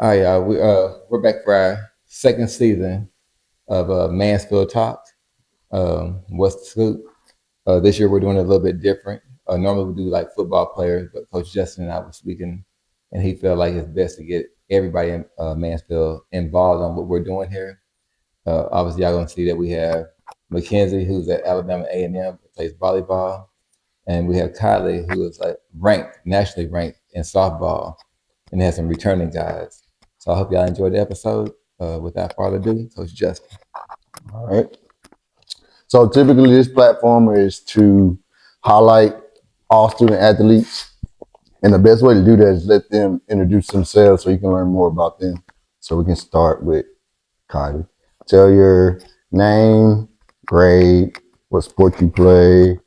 All right, y'all. We're back for our second season of Mansfield Talk. What's the scoop? This year we're doing it a little bit different. Normally we do like football players, but Coach Justin and I were speaking, and he felt like it's best to get everybody in Mansfield involved on what we're doing here. Obviously, y'all gonna see that we have Mackenzie, who's at Alabama A&M, plays volleyball, and we have Kylie, who is like ranked nationally ranked in softball, and has some returning guys. So I hope y'all enjoyed the episode. Without further ado, Coach Justin. All right. So typically, this platform is to highlight all student athletes, and the best way to do that is let them introduce themselves so you can learn more about them. So we can start with Kylie. Tell your name, grade, what sport you play,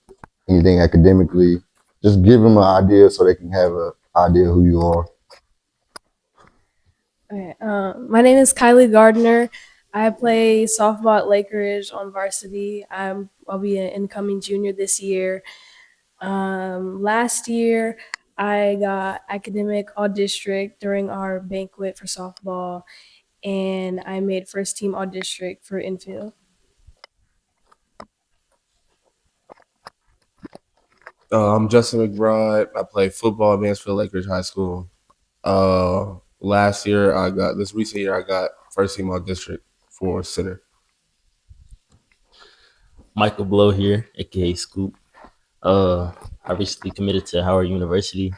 anything academically. Just give them an idea so they can have an idea who you are. Okay, my name is Kylie Gardner. I play softball at Lake Ridge on varsity. I'll be an incoming junior this year. Last year, I got academic all district during our banquet for softball, and I made first team all district for infield. I'm Justin McBride. I play football at Mansfield Lakers High School. This recent year I got first team all district for center. Michael Blow here, aka Scoop. I recently committed to Howard University.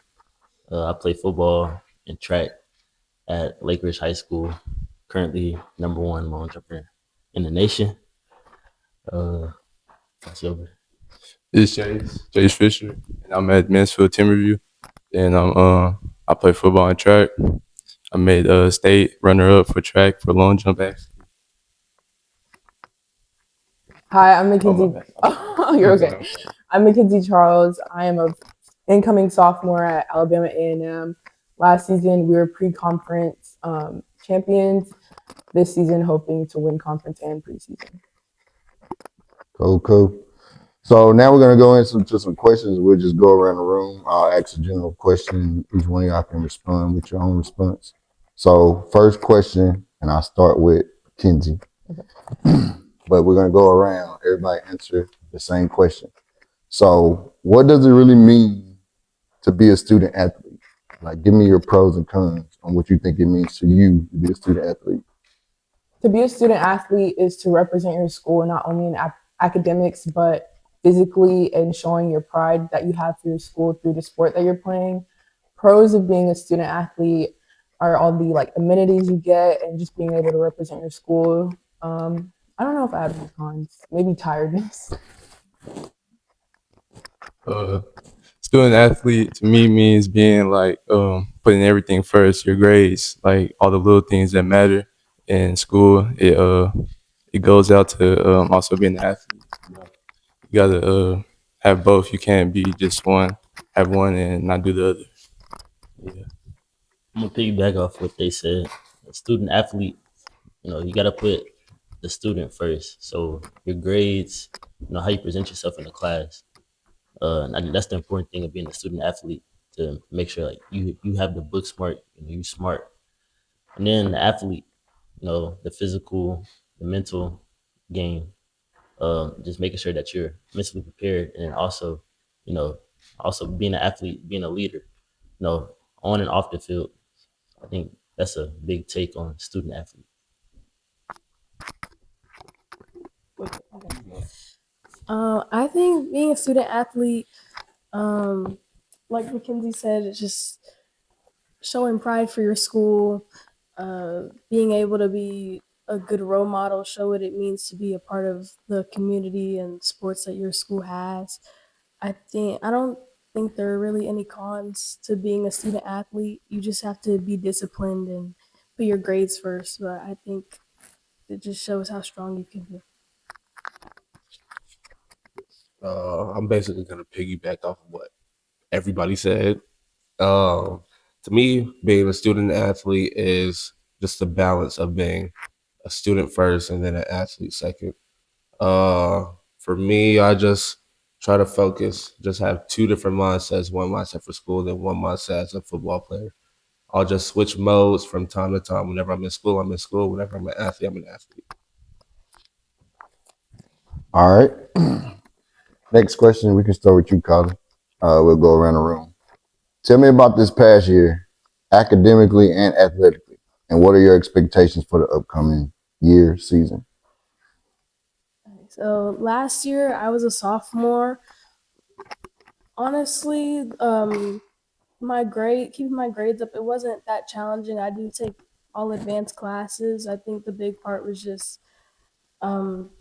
I play football and track at Lake Ridge High School. Currently number one long jumper in the nation. That's over. It's Chase Fisher, and I'm at Mansfield Timberview, and I play football and track. I made state runner up for track for long jump. Actually, Hi, I'm Mackenzie. bad. Oh, you're okay. I'm Mackenzie Charles. I am a incoming sophomore at Alabama A&M. Last season, we were pre-conference champions. This season, hoping to win conference and preseason. Cool. So now we're gonna go into some questions. We'll just go around the room. I'll ask a general question. Each one of y'all can respond with your own response. So first question, and I'll start with Kenzie. But we're gonna go around. Everybody answer the same question. So what does it really mean to be a student athlete? Like, give me your pros and cons on what you think it means to you to be a student athlete. To be a student athlete is to represent your school not only in academics, but physically and showing your pride that you have for your school through the sport that you're playing. Pros of being a student athlete are all the like amenities you get and just being able to represent your school. I don't know if I have any cons. Maybe tiredness. Student athlete to me means being like putting everything first. Your grades, like all the little things that matter in school. It goes out to also being an athlete. You gotta have both. You can't be just one. Have one and not do the other. Yeah. I'm gonna piggyback off what they said. A student athlete, you gotta put the student first. So your grades, how you present yourself in the class. And I think that's the important thing of being a student athlete, to make sure like you have the book smart, you smart. And then the athlete, the physical, the mental game, just making sure that you're mentally prepared, and then also, you know, also being an athlete, being a leader, on and off the field. I think that's a big take on student athlete. I think being a student athlete, like Mackenzie said, it's just showing pride for your school, being able to be a good role model, show what it means to be a part of the community and sports that your school has. I don't think there are really any cons to being a student athlete. You just have to be disciplined and put your grades first. But I think it just shows how strong you can be. I'm basically gonna piggyback off of what everybody said. To me, being a student athlete is just a balance of being a student first and then an athlete second. For me, I just try to focus, just have two different mindsets: one mindset for school, then one mindset as a football player. I'll just switch modes from time to time. Whenever I'm in school, I'm in school. Whenever I'm an athlete, I'm an athlete. All right. Next question, we can start with you, Colin. We'll go around the room. Tell me about this past year, academically and athletically, and what are your expectations for the upcoming year, season? So last year I was a sophomore. Honestly, keeping my grades up, it wasn't that challenging. I do take all advanced classes. I think the big part was just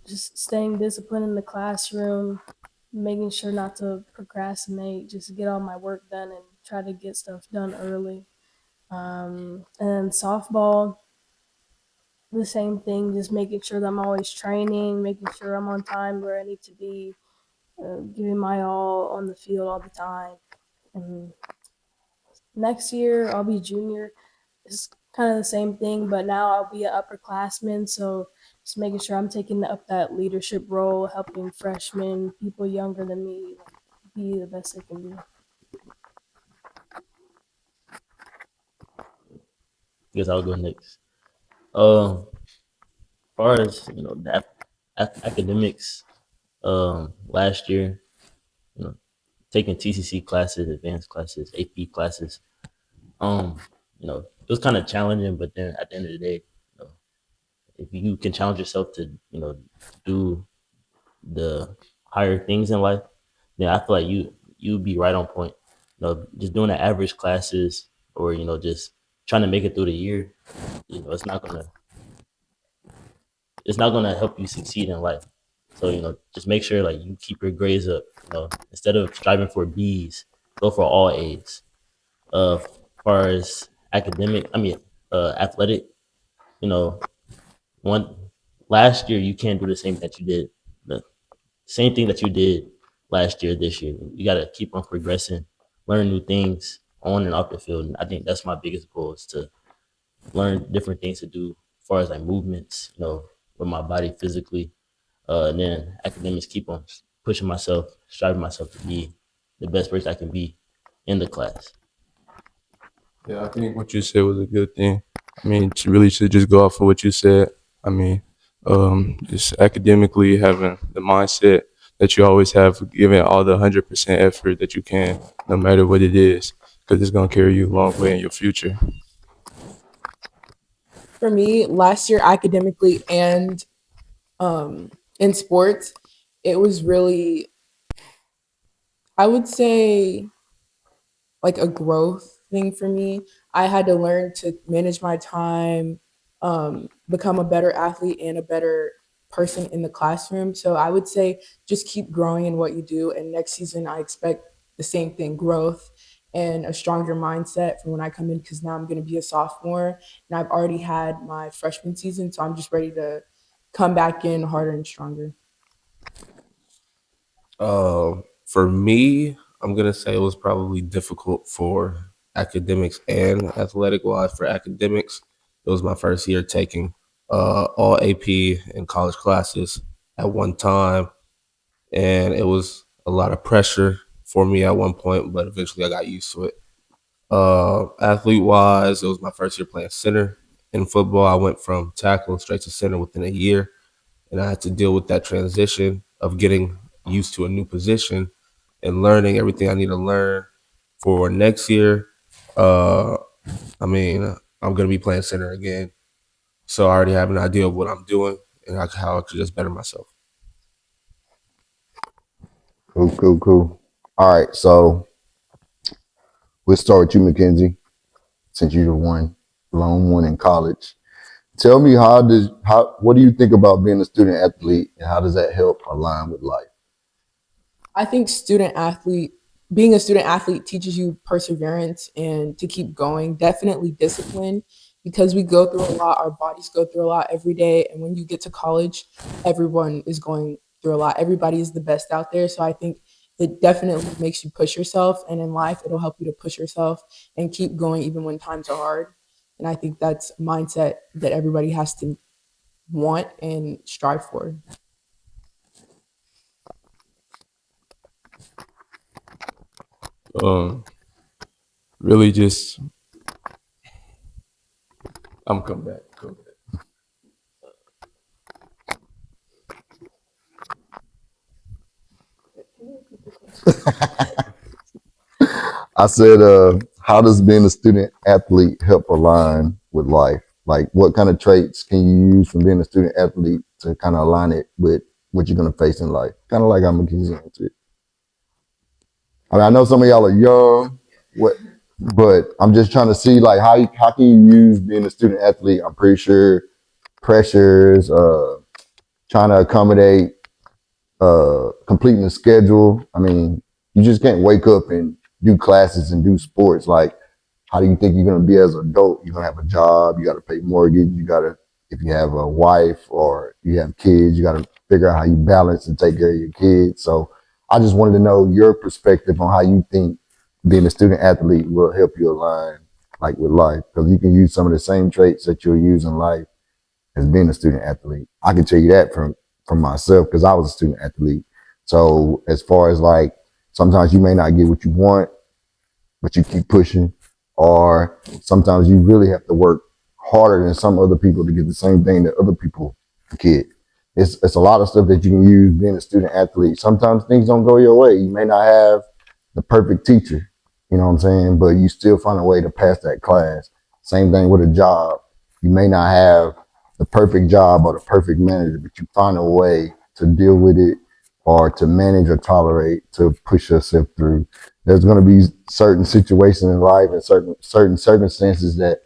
staying disciplined in the classroom, making sure not to procrastinate, just get all my work done and try to get stuff done early. And then softball, the same thing, just making sure that I'm always training, making sure I'm on time where I need to be, giving my all on the field all the time. And next year I'll be junior. It's kind of the same thing, but now I'll be an upperclassman. So just making sure I'm taking up that leadership role, helping freshmen, people younger than me, be the best they can be. Guess I'll go next. As far as the academics, last year, you know, taking TCC classes, advanced classes, AP classes, um, it was kind of challenging. But then at the end of the day, if you can challenge yourself to, do the higher things in life, then I feel like you'd be right on point. Just doing the average classes or just trying to make it through the year, it's not gonna help you succeed in life. So just make sure like you keep your grades up. Instead of striving for B's, go for all A's. As far as athletic, you know, one last year you can't do the same that you did the same thing that you did last year this year. You got to keep on progressing, learn new things on and off the field. And I think that's my biggest goal is to learn different things to do as far as like movements, with my body physically. And then academics, keep on pushing myself, striving myself to be the best person I can be in the class. Yeah, I think what you said was a good thing. I mean, to really should just go off of what you said. I mean, just academically having the mindset that you always have, giving all the 100% effort that you can, no matter what it is, because it's gonna carry you a long way in your future. For me, last year academically and in sports, it was really, I would say, like a growth thing for me. I had to learn to manage my time, become a better athlete and a better person in the classroom. So I would say just keep growing in what you do. And next season, I expect the same thing, growth and a stronger mindset from when I come in, because now I'm going to be a sophomore and I've already had my freshman season. So I'm just ready to come back in harder and stronger. For me, I'm gonna say it was probably difficult for academics and athletic wise. For academics, it was my first year taking all AP and college classes at one time, and it was a lot of pressure for me at one point, but eventually I got used to it. Athlete wise, it was my first year playing center in football. I went from tackle straight to center within a year, and I had to deal with that transition of getting used to a new position and learning everything I need to learn for next year. Uh, I mean, I'm gonna be playing center again, so I already have an idea of what I'm doing and how I could just better myself. Cool, cool, cool. All right, so we'll start with you, Mackenzie, since you're the lone one in college. Tell me what do you think about being a student athlete and how does that help align with life? I think being a student athlete teaches you perseverance and to keep going, definitely discipline, because we go through a lot, our bodies go through a lot every day. And when you get to college, everyone is going through a lot. Everybody is the best out there. So I think it definitely makes you push yourself. And in life, it'll help you to push yourself and keep going even when times are hard. And I think that's a mindset that everybody has to want and strive for. Really just I'm coming back. Come back. I said, how does being a student athlete help align with life? Like, what kind of traits can you use from being a student athlete to kind of align it with what you're going to face in life? Kind of like how McKenzie answered. I mean, I know some of y'all are young, but I'm just trying to see like how can you use being a student athlete? I'm pretty sure pressures, trying to accommodate, completing the schedule. I mean, you just can't wake up and do classes and do sports. Like, how do you think you're going to be as an adult? You're going to have a job. You got to pay mortgage. You got to, if you have a wife or you have kids, you got to figure out how you balance and take care of your kids. So I just wanted to know your perspective on how you think being a student athlete will help you align like with life, because you can use some of the same traits that you'll use in life as being a student athlete. I can tell you that from myself because I was a student athlete. So as far as like sometimes you may not get what you want, but you keep pushing, or sometimes you really have to work harder than some other people to get the same thing that other people get. It's a lot of stuff that you can use being a student athlete. Sometimes things don't go your way. You may not have the perfect teacher, you know what I'm saying, but you still find a way to pass that class. Same thing with a job. You may not have the perfect job or the perfect manager, but you find a way to deal with it or to manage or tolerate to push yourself through. There's going to be certain situations in life and certain circumstances that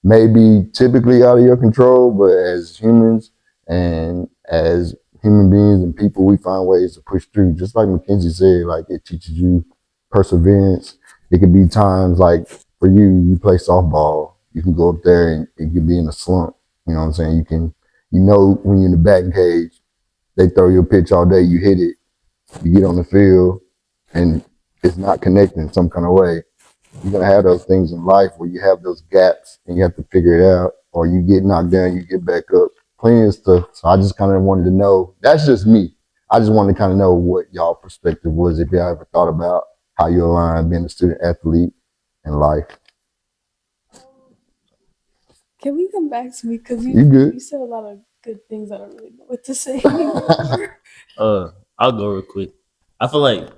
may be typically out of your control, but as humans and as human beings and people, we find ways to push through. Just like Mackenzie said, like it teaches you perseverance. It could be times like for you, you play softball. You can go up there and it could be in a slump. You know what I'm saying? You know, when you're in the batting cage, they throw you a pitch all day, you hit it, you get on the field, and it's not connecting some kind of way. You're gonna have those things in life where you have those gaps and you have to figure it out, or you get knocked down, you get back up, plenty of stuff. So I just kind of wanted to know. That's just me. I just wanted to kind of know what y'all perspective was, if y'all ever thought about how you align being a student athlete and life. Can we come back to me because You good? you said a lot of good things I don't really know what to say. I'll go real quick. I feel like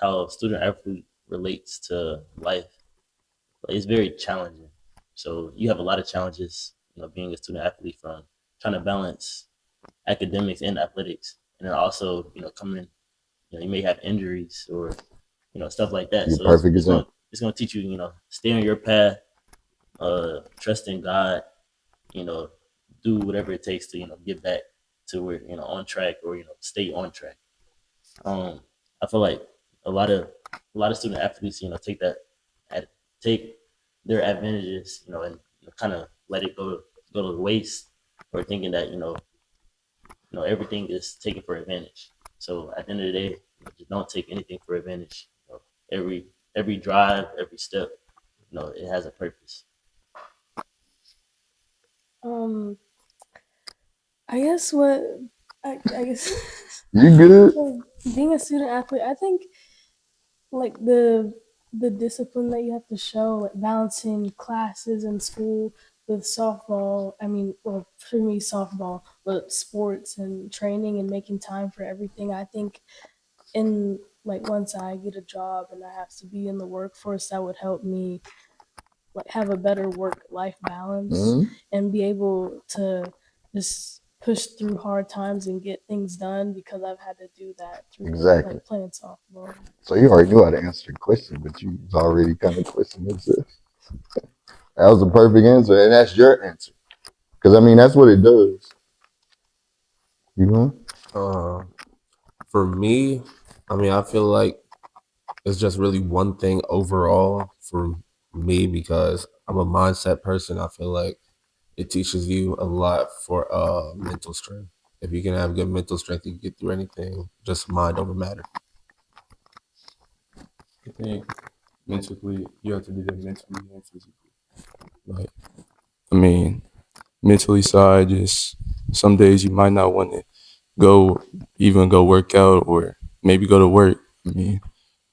how student athlete relates to life, like, it's very challenging. So you have a lot of challenges, being a student athlete, from trying to balance academics and athletics, and then also, coming, you may have injuries or, stuff like that. You're So perfect example. it's gonna teach you, stay on your path, trust in God, you know, do whatever it takes to, get back to where, on track, or, stay on track. I feel like a lot of student athletes, take their advantages, and kind of let it go to waste, or thinking that, everything is taken for advantage. So at the end of the day, just don't take anything for advantage. Every drive, every step, it has a purpose. I guess what I guess You good? being a student athlete, I think like the discipline that you have to show, like balancing classes and school with softball. I mean, well, for me, softball, but sports and training and making time for everything. I think in like once I get a job and I have to be in the workforce, that would help me like have a better work life balance Mhm. and be able to just push through hard times and get things done because I've had to do that through Exactly. like playing softball. So you already knew how to answer the question, but you was already kind of questioning yourself. That was the perfect answer, and that's your answer. Because I mean, that's what it does. You know? For me, I mean, I feel like it's just really one thing overall for me, because I'm a mindset person. I feel like it teaches you a lot for mental strength. If you can have good mental strength, you can get through anything. Just mind over matter. I think mentally, you have to be there mentally and physically. Like, I mean, mentally side, just some days you might not want to go work out or maybe go to work. I mean,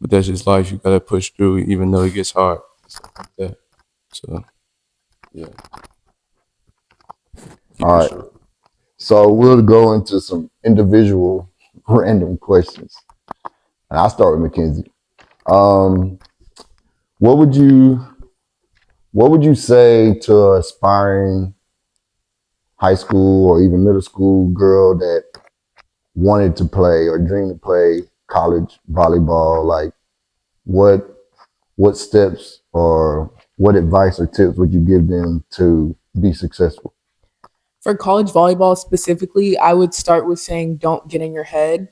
but that's just life. You gotta push through, even though it gets hard. Stuff like that. So, yeah. All right. So we'll go into some individual random questions. And I'll start with Mackenzie. Um, what would you say to an aspiring high school or even middle school girl that wanted to play or dreamed to play college volleyball? Like what steps or what advice or tips would you give them to be successful? For college volleyball specifically, I would start with saying don't get in your head.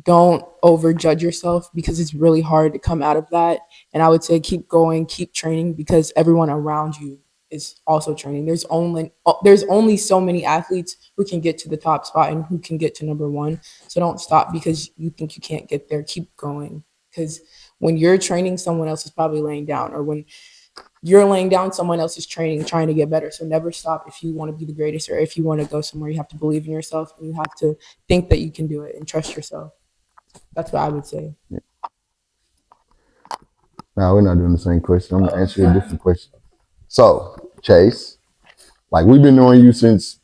Don't overjudge yourself because it's really hard to come out of that. And I would say keep going, keep training because everyone around you is also training. There's only so many athletes who can get to the top spot and who can get to number one. So don't stop because you think you can't get there. Keep going because when you're training, someone else is probably laying down, or when you're laying down, someone else is training, trying to get better. So never stop if you want to be the greatest or if you want to go somewhere. You have to believe in yourself and you have to think that you can do it and trust yourself. That's what I would say. Now we're not doing the same question. I'm gonna answer you a different question. So, Chase, like we've been knowing you since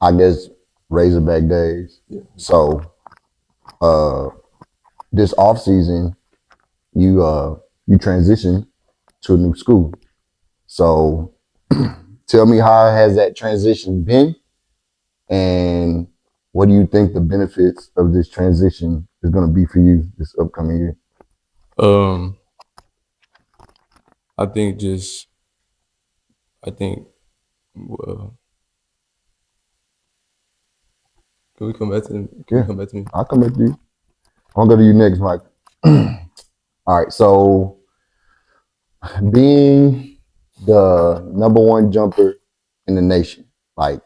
I guess Razorback days. So this off season you transitioned to a new school. So tell me, how has that transition been, and what do you think the benefits of this transition is going to be for you this upcoming year? I think just I think uh, can we come back to Yeah. come back to me? I'll come back to you. I'll go to you next, Mike. All right. So being the number one jumper in the nation, like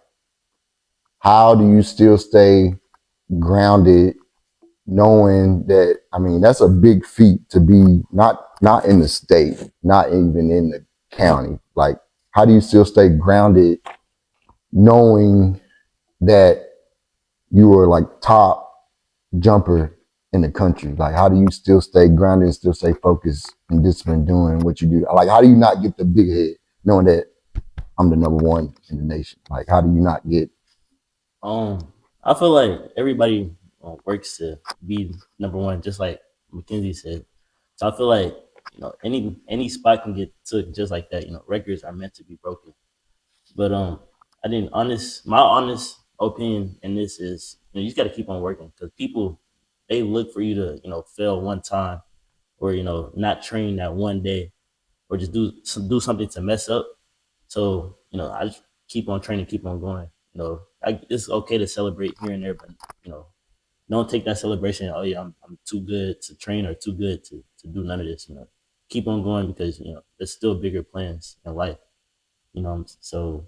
how do you still stay grounded knowing that, I mean, that's a big feat to be not in the state, not even in the county. Like, how do you still stay grounded knowing that you were like top jumper in the country? Like, how do you still stay grounded and still stay focused and disciplined doing what you do? Like, how do you not get the big head knowing that I'm the number one in the nation? Like, how do you not get? I feel like everybody works to be number one, just like Mackenzie said. So I feel like any spot can get took just like that. Records are meant to be broken. But I think my honest opinion in this is you just got to keep on working because people they look for you to fail one time or not train that one day or just do something to mess up. So I just keep on training, keep on going. It's okay to celebrate here and there, but don't take that celebration. Oh yeah, I'm too good to train or too good to do none of this. Keep on going because there's still bigger plans in life. So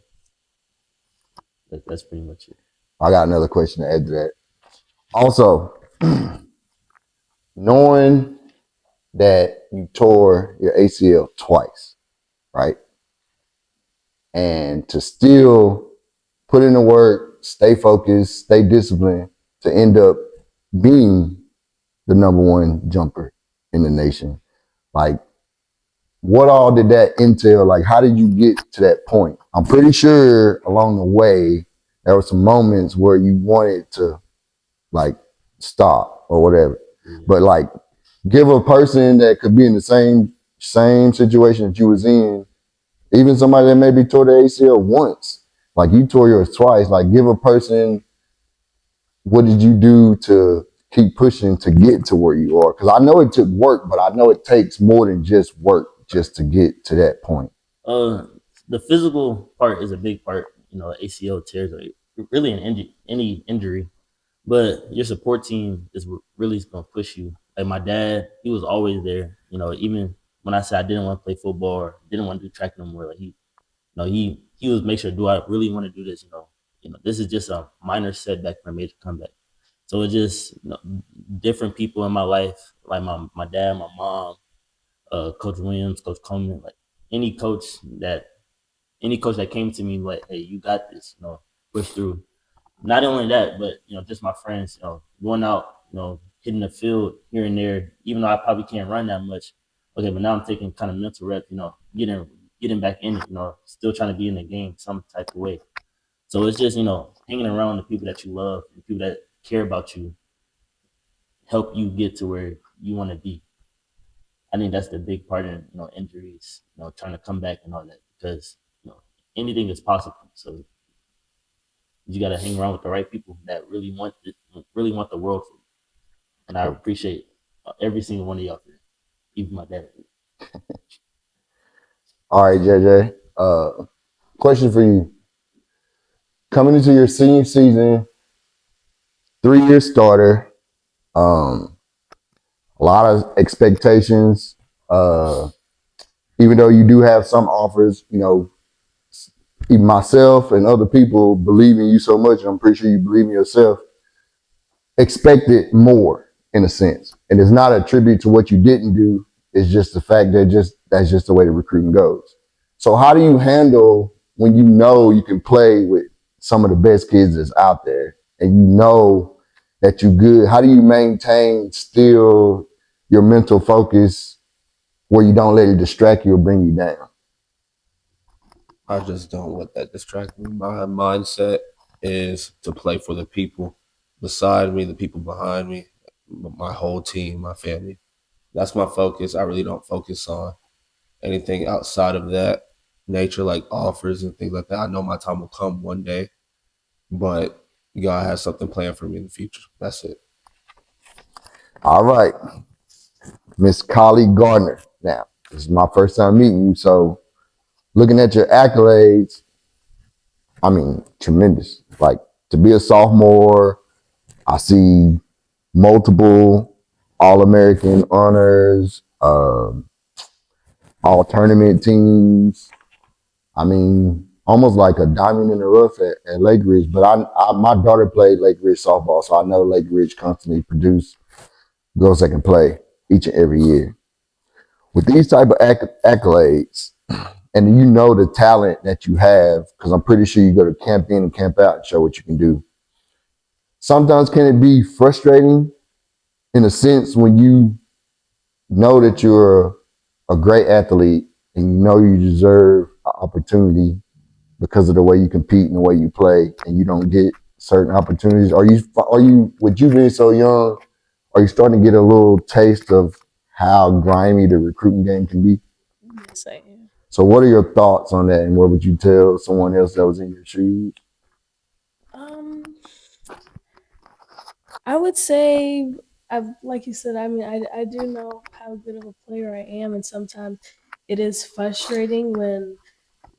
that's pretty much it. I got another question to add to that. Also, knowing that you tore your ACL twice, right? And to still put in the work, stay focused, stay disciplined to end up being the number one jumper in the nation. Like, what all did that entail? Like, how did you get to that point? I'm pretty sure along the way, there were some moments where you wanted to like stop or whatever. Yeah. But like, give a person that could be in the same situation that you was in, even somebody that maybe tore their ACL once, like you tore yours twice. Like, give a person, what did you do to keep pushing to get to where you are? Because I know it took work, but I know it takes more than just work just to get to that point. The physical part is a big part. ACL tears are really any injury, but your support team is really going to push you. Like my dad, he was always there. Even when I said I didn't want to play football or didn't want to do track no more, like he was make sure, do I really want to do this? This is just a minor setback for a major comeback. So it's just different people in my life, like my dad, my mom, Coach Williams, Coach Coleman, like any coach that came to me like, hey, you got this, push through. Not only that, but just my friends, going out, hitting the field here and there, even though I probably can't run that much. Okay, but now I'm taking kind of mental rep, getting back in it, still trying to be in the game some type of way. So it's just, hanging around the people that you love, the people that care about you, help you get to where you want to be. I think that's the big part in, injuries, trying to come back and all that, because, anything is possible. So you got to hang around with the right people that really want the world for you. And I appreciate every single one of y'all for that, even my dad. All right, JJ. Question for you. Coming into your senior season, 3-year starter, um, a lot of expectations. Uh, even though you do have some offers, even myself and other people believe in you so much, and I'm pretty sure you believe in yourself, expected more in a sense. And it's not a tribute to what you didn't do. It's just the fact that that's just the way the recruiting goes. So how do you handle when you know you can play with some of the best kids that's out there and you know that you're good? How do you maintain still your mental focus where you don't let it distract you or bring you down? I just don't let that distract me. My mindset is to play for the people beside me, the people behind me, my whole team, my family. That's my focus. I really don't focus on anything outside of that nature, like offers and things like that. I know my time will come one day, but God has something planned for me in the future. That's it. All right, Miss Collie Gardner. Now, this is my first time meeting you, so looking at your accolades, I mean, tremendous. Like to be a sophomore, I see multiple All-American honors, all tournament teams. I mean, almost like a diamond in the rough at Lake Ridge. But my daughter played Lake Ridge softball, so I know Lake Ridge constantly produce girls that can play each and every year. With these type of accolades, and you know the talent that you have, because I'm pretty sure you go to camp in and camp out and show what you can do. Sometimes can it be frustrating in a sense when you know that you're a great athlete and you know you deserve an opportunity because of the way you compete and the way you play, and you don't get certain opportunities? With you being so young, are you starting to get a little taste of how grimy the recruiting game can be? Yes, I am. So what are your thoughts on that, and what would you tell someone else that was in your shoes? Um, I would say, like you said, I mean, I do know how good of a player I am, and sometimes it is frustrating when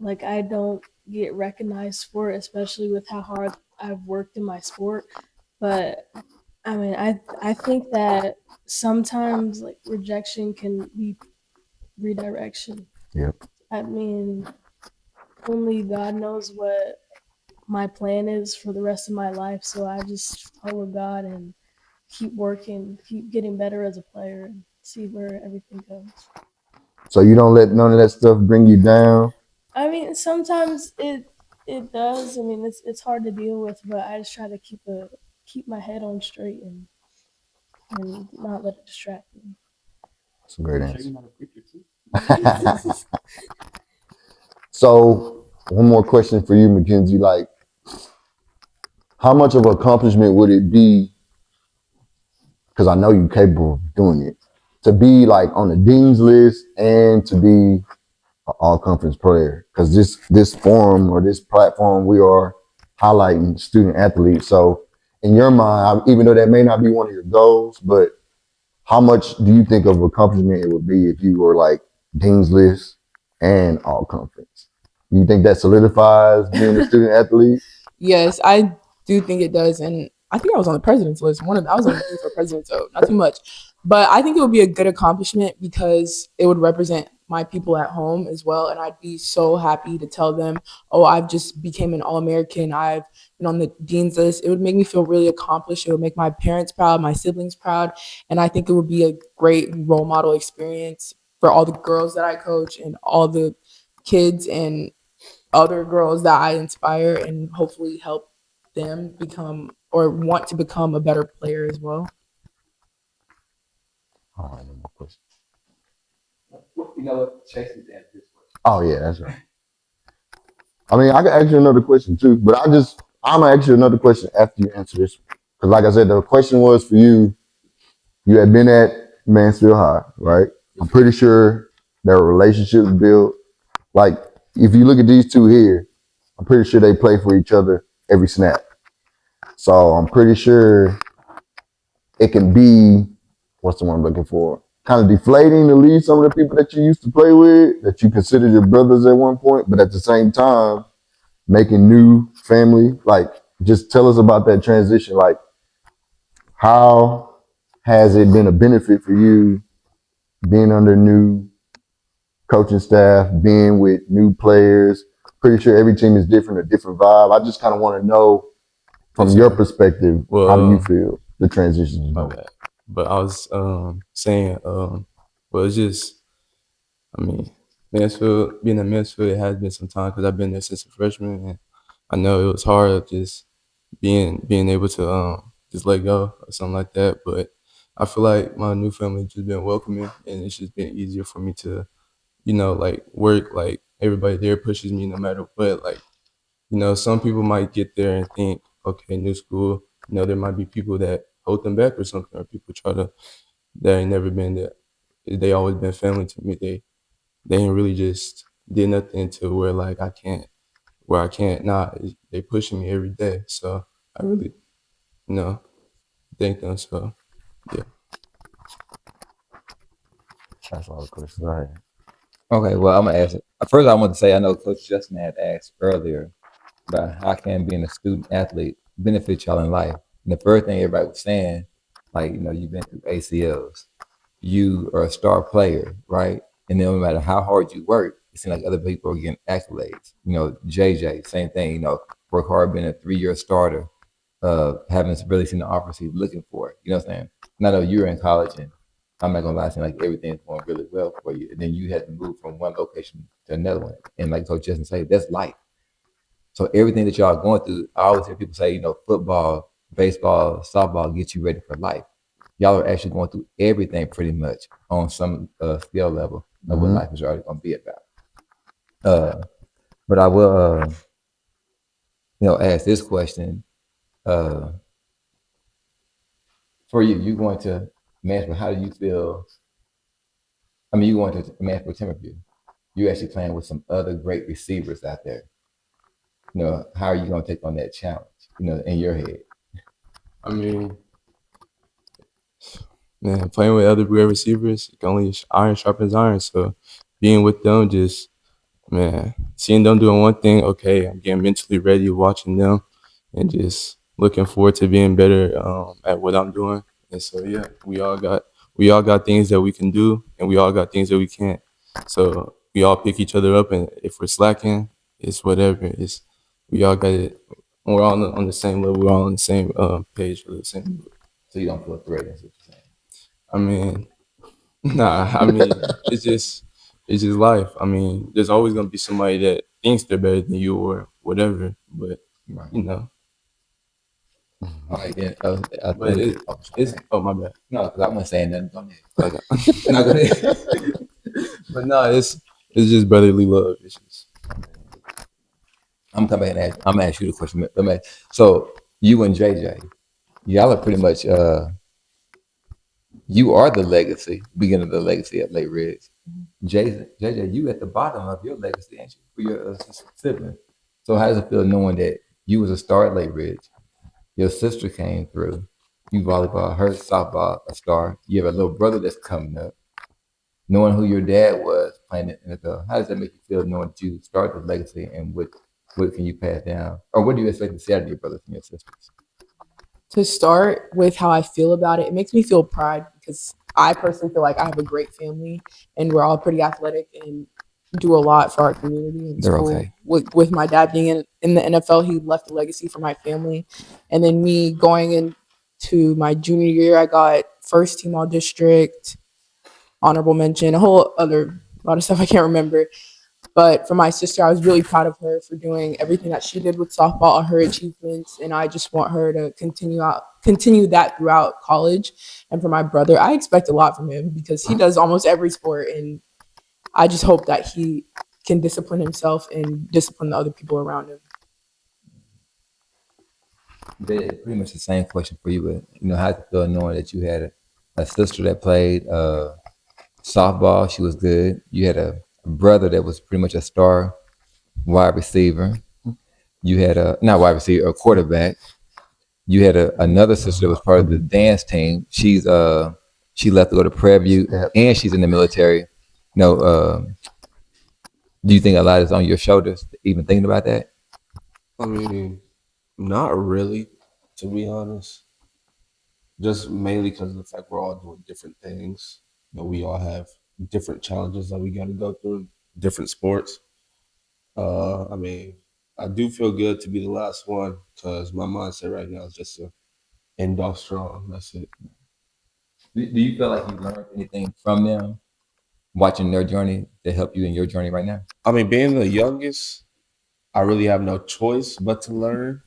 like I don't get recognized for it, especially with how hard I've worked in my sport. But I mean, I think that sometimes like rejection can be redirection. Yep. I mean, only God knows what my plan is for the rest of my life. So I just follow God and keep working, keep getting better as a player, and see where everything goes. So you don't let none of that stuff bring you down? I mean, sometimes it does. I mean, it's hard to deal with, but I just try to keep my head on straight and not let it distract me. That's a great Sure, answer. you're not a preacher too. So one more question for you, Mackenzie. Like, how much of an accomplishment would it be, because I know you're capable of doing it, to be like on the dean's list and to be an all conference player? Because this forum or this platform, we are highlighting student athletes. So in your mind, even though that may not be one of your goals, but how much do you think of accomplishment it would be if you were like dean's list and all conference? You think that solidifies being a student athlete? Yes, I do think it does, and I think I was on the president's list. I was on the list for president, so not too much. But I think it would be a good accomplishment because it would represent my people at home as well, and I'd be so happy to tell them, "Oh, I've just became an All-American. I've been on the dean's list." It would make me feel really accomplished. It would make my parents proud, my siblings proud, and I think it would be a great role model experience for all the girls that I coach and all the kids and other girls that I inspire, and hopefully help them become or want to become a better player as well. All right, no more questions. You know what? Chase is answer this question. Oh yeah, that's right. I mean, I can ask you another question too, but I'm gonna ask you another question after you answer this. Because like I said, the question was for you. You had been at Mansfield High, right? I'm pretty sure their relationships built. Like, if you look at these two here, I'm pretty sure they play for each other every snap. So I'm pretty sure it can be, what's the one I'm looking for? Kind of deflating to leave some of the people that you used to play with, that you considered your brothers at one point, but at the same time, making new family. Like, just tell us about that transition. Like, how has it been a benefit for you being under new coaching staff, being with new players? Pretty sure every team is different, a different vibe. I just kind of want to know from Yes, your sir. perspective, Well, how do you feel the transition is my going? bad. But I was saying, well, it's just, I mean, Mansfield, being at Mansfield, it has been some time because I've been there since a freshman, and I know it was hard just being able to just let go or something like that. But I feel like my new family just been welcoming, and it's just been easier for me to, like work. Like everybody there pushes me no matter what. Like, some people might get there and think, okay, new school. There might be people that hold them back or something, or people try to that ain't never been there. They always been family to me. They ain't really just did nothing to where like where I can't. Nah, they pushing me every day. So I really, you know, thank them. So yeah. That's all the questions I have. Okay, well, I'm gonna ask. First, I want to say I know Coach Justin had asked earlier about how can being a student athlete benefit y'all in life. And the first thing everybody was saying, like, you've been through ACLs, you are a star player, right? And then no matter how hard you work, it seems like other people are getting accolades. JJ, same thing, work hard, being a 3-year starter, having really seen the offers he's looking for. You know what I'm saying? And I know you're in college and I'm not gonna lie, it seems like everything's going really well for you. And then you had to move from one location to another one. And like Coach Justin said, that's life. So everything that y'all are going through, I always hear people say, football, baseball, softball get you ready for life. Y'all are actually going through everything pretty much on some skill level of what life is already going to be about. But I will, ask this question for you. You going to Mansfield? How do you feel? I mean, you going to Mansfield Timberview? You actually playing with some other great receivers out there. How are you going to take on that challenge? In your head. I mean, man, playing with other great receivers, only iron sharpens iron. So being with them, just man, seeing them doing one thing, okay, I'm getting mentally ready watching them, and just looking forward to being better at what I'm doing. And so yeah, we all got things that we can do, and we all got things that we can't. So we all pick each other up, and if we're slacking, it's whatever. It's we all got it. We're all on the same level. We're all on the same page for the same. So you don't feel threatened, is what you're saying. I mean, nah. I mean, it's just life. I mean, there's always gonna be somebody that thinks they're better than you or whatever. But Right. All right, then. I but think it's oh my bad. no, because I wasn't saying nothing. Go ahead. Okay. No, go ahead. But no, it's just brotherly love. It's just I'm coming back and I'm gonna ask you the question. So you and JJ, y'all are pretty much you are the legacy, beginning of the legacy at Lake Ridge. JJ, you at the bottom of your legacy, ain't you? For your sibling. So how does it feel knowing that you was a star at Lake Ridge? Your sister came through. You volleyball, her softball, a star. You have a little brother that's coming up. Knowing who your dad was playing in the NFL, how does that make you feel knowing that you started the legacy and what can you pass down? Or what do you expect to see out of your brothers and your sisters? To start with how I feel about it, it makes me feel pride because I personally feel like I have a great family and we're all pretty athletic and do a lot for our community and They're school. okay. With my dad being in the NFL, he left a legacy for my family. And then me going into my junior year, I got first team all district, honorable mention, a whole other lot of stuff I can't remember. But for my sister, I was really proud of her for doing everything that she did with softball, all her achievements, and I just want her to continue that throughout college. And for my brother, I expect a lot from him because he does almost every sport, and I just hope that he can discipline himself and discipline the other people around him. Pretty much the same question for you, but how to feel knowing that you had a sister that played softball. She was good. You had a brother that was pretty much a star wide receiver. You had a not wide receiver, a quarterback. You had another sister that was part of the dance team. She left to go to Prairie View, and she's in the military. Do you think a lot is on your shoulders? Even thinking about that? I mean, not really, to be honest. Just mainly because of the fact we're all doing different things. We all have different challenges that we got to go through, different sports. I mean, I do feel good to be the last one because my mindset right now is just to end off strong. That's it. Do you feel like you learned anything from them, watching their journey, to help you in your journey right now? I mean, being the youngest, I really have no choice but to learn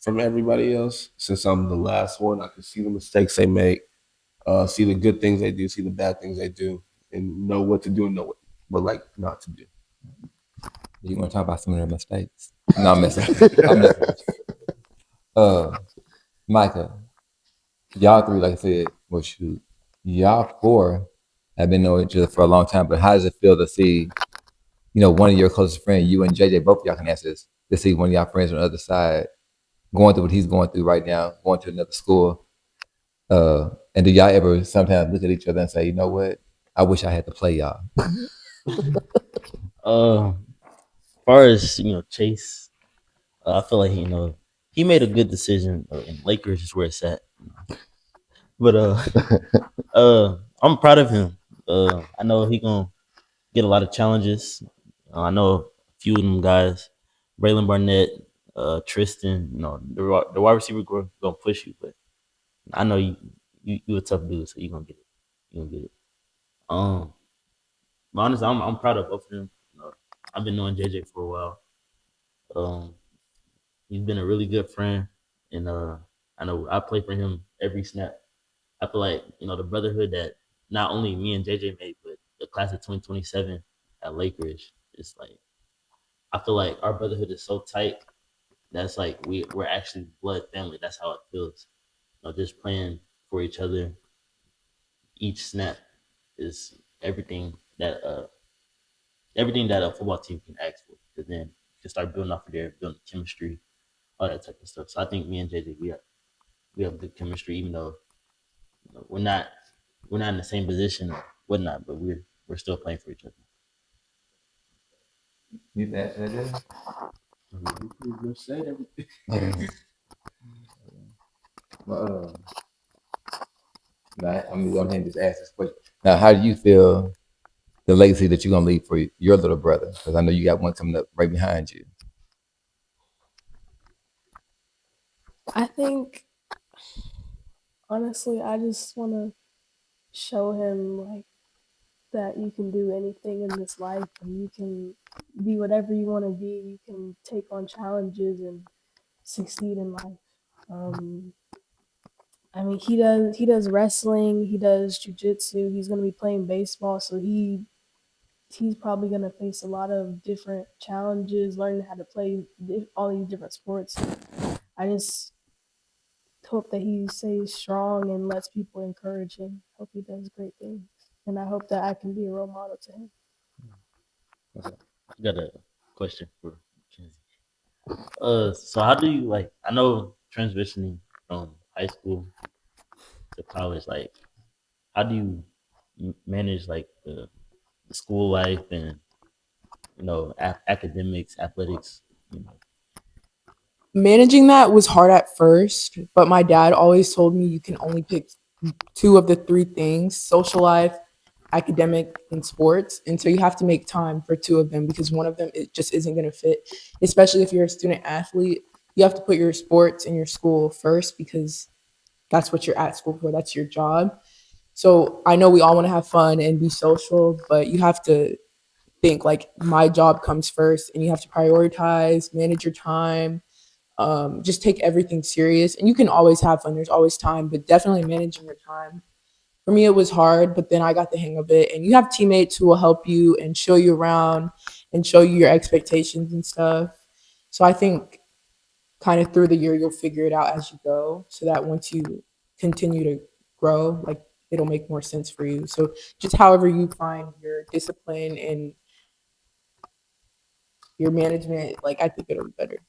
from everybody else. Since I'm the last one, I can see the mistakes they make, see the good things they do, see the bad things they do, and know what to do and know what not to do. You want to talk about some of their mistakes? No, I'm messing. I'm messing. Micah, y'all three, like I said, well, shoot, y'all four have been knowing each other for a long time. But how does it feel to see, one of your closest friends, you and JJ, both of y'all can answer this, to see one of y'all friends on the other side going through what he's going through right now, going to another school? And do y'all ever sometimes look at each other and say, you know what? I wish I had to play y'all. As far as Chase, I feel like he made a good decision. And Lakers is where it's at. But I'm proud of him. I know he gonna get a lot of challenges. I know a few of them guys, Braylon Barnett, Tristan. The wide receiver gonna push you, but I know you a tough dude, so you gonna get it. You gonna get it. But honestly, I'm proud of both of them. I've been knowing JJ for a while. He's been a really good friend, and I know I play for him every snap. I feel like the brotherhood that not only me and JJ made, but the class of 2027 at Lake Ridge. It's like I feel like our brotherhood is so tight. That's like we're actually blood family. That's how it feels. Just playing for each other. Each snap is everything that a football team can ask for. Because then you can start building off of there, building chemistry, all that type of stuff. So I think me and JJ we have good chemistry, even though we're not in the same position or whatnot, but we're still playing for each other. You think that? You said everything. I'm going to just ask this question. Now, how do you feel the legacy that you're going to leave for your little brother? Because I know you got one coming up right behind you. I think, honestly, I just want to show him like that you can do anything in this life and you can be whatever you want to be. You can take on challenges and succeed in life. I mean, he does wrestling, he does jujitsu. He's gonna be playing baseball, so he's probably gonna face a lot of different challenges, learning how to play all these different sports. I just hope that he stays strong and lets people encourage him. Hope he does great things, and I hope that I can be a role model to him. I got a question for Kenzie. So how do you I know transitioning from high school to college, how do you manage the school life and academics, athletics? Managing that was hard at first, but my dad always told me you can only pick two of the three things: social life, academic, and sports. And so you have to make time for two of them because one of them it just isn't going to fit, especially if you're a student athlete. You have to put your sports and your school first because that's what you're at school for. That's your job. So I know we all want to have fun and be social, but you have to think like my job comes first and you have to prioritize, manage your time, just take everything serious. And you can always have fun. There's always time, but definitely managing your time. For me, it was hard, but then I got the hang of it. And you have teammates who will help you and show you around and show you your expectations and stuff. So I think kind of through the year you'll figure it out as you go, so that once you continue to grow, like it'll make more sense for you. So just however you find your discipline and your management, like I think it'll be better.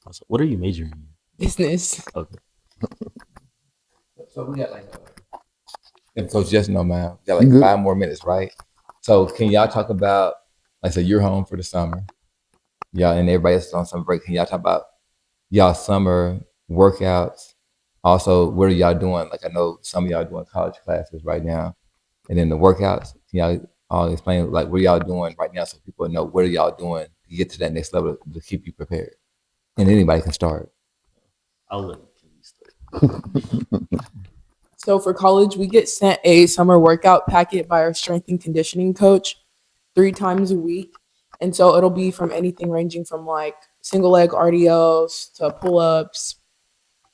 Also, what are you majoring in? Business. Okay. So we got like, if Coach Justin don't mind, we got You like good. 5 more minutes, right? So can y'all talk about, like, I said, you're home for the summer, y'all, and everybody else is on summer break. Can y'all talk about y'all summer workouts? Also, what are y'all doing? Like, I know some of y'all doing college classes right now, and then the workouts. Can y'all all explain like what y'all doing right now so people know what are y'all doing to get to that next level to keep you prepared? And anybody can start. I'll let you start. So for college, we get sent a summer workout packet by our strength and conditioning coach 3 times a week. And so it'll be from anything ranging from like single leg RDLs to pull ups,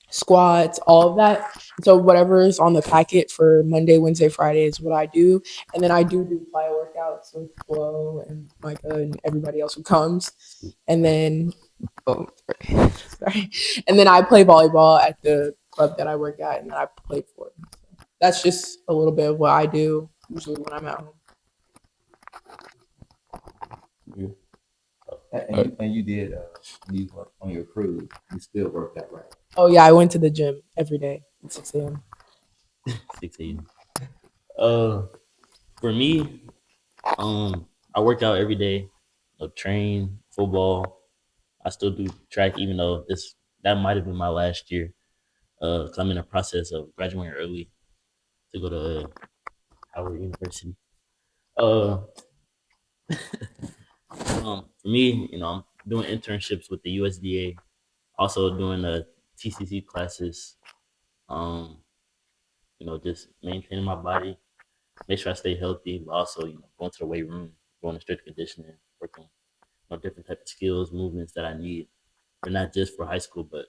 squats, all of that. So whatever is on the packet for Monday, Wednesday, Friday is what I do. And then I do plyo workouts with Flo and Micah and everybody else who comes. And then, sorry. And then I play volleyball at the club that I work at and that I play for. That's just a little bit of what I do usually when I'm at home. And you did you work on your cruise. You still work that right? Oh yeah, I went to the gym every day at 6 a.m. 6 a.m. For me, I work out every day. Train, football. I still do track, even though that might have been my last year. Cause I'm in the process of graduating early to go to Howard University. Uh, for me, I'm doing internships with the USDA, also doing the TCC classes. Um, just maintaining my body, make sure I stay healthy, but also, going to the weight room, going to strength conditioning, working on different type of skills, movements that I need, but not just for high school, but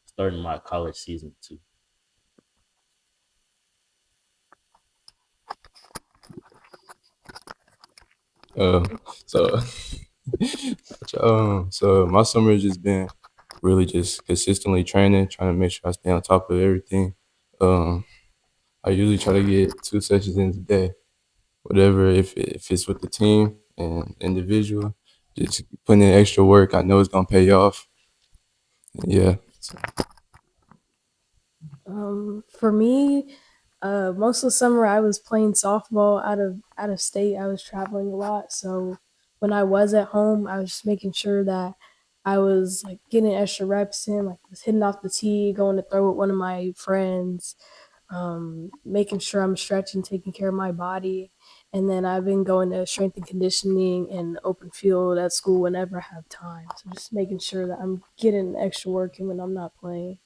starting my college season too. Uh, so, so my summer has just been really just consistently training, trying to make sure I stay on top of everything. I usually try to get 2 sessions in a day, whatever. If it's with the team and individual, just putting in extra work. I know it's gonna pay off. Yeah. For me, most of the summer I was playing softball out of state. I was traveling a lot, so when I was at home, I was just making sure that I was like getting extra reps in, like was hitting off the tee, going to throw with one of my friends, making sure I'm stretching, taking care of my body, and then I've been going to strength and conditioning and open field at school whenever I have time. So just making sure that I'm getting extra work in when I'm not playing.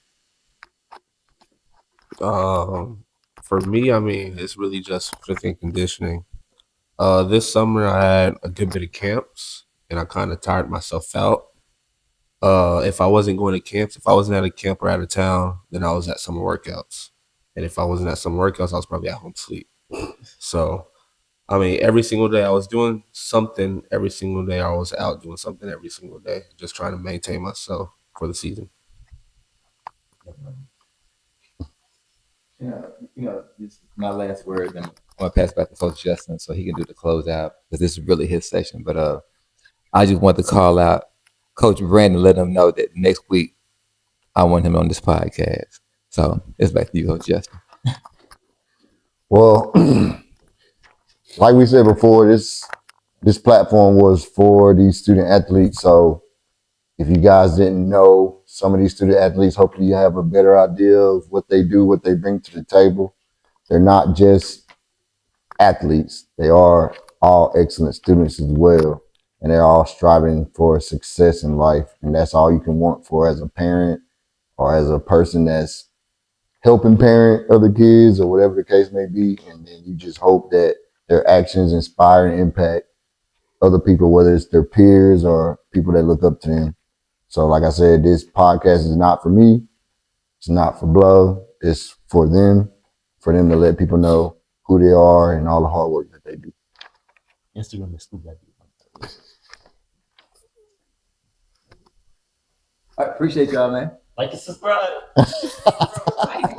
For me, I mean, it's really just strength and conditioning. This summer I had a good bit of camps, and I kind of tired myself out. If I wasn't going to camps, if I wasn't at a camp or out of town, then I was at summer workouts. And if I wasn't at summer workouts, I was probably at home sleep. So, I mean, every single day I was doing something. Every single day I was out doing something every single day, just trying to maintain myself for the season. This is my last word. And I'm gonna pass back to Coach Justin so he can do the closeout because this is really his session. But I just want to call out Coach Brandon, let him know that next week I want him on this podcast. So it's back to you, Coach Justin. Well, like we said before, this platform was for these student athletes. So if you guys didn't know some of these student athletes, hopefully you have a better idea of what they do, what they bring to the table. They're not just athletes. They are all excellent students as well. And they're all striving for success in life. And that's all you can want for as a parent or as a person that's helping parent other kids or whatever the case may be. And then you just hope that their actions inspire and impact other people, whether it's their peers or people that look up to them. So like I said, this podcast is not for me. It's not for Blow. It's for them to let people know who they are and all the hard work that they do. Instagram is Scoop Daddy. I appreciate y'all, man. Like and subscribe. I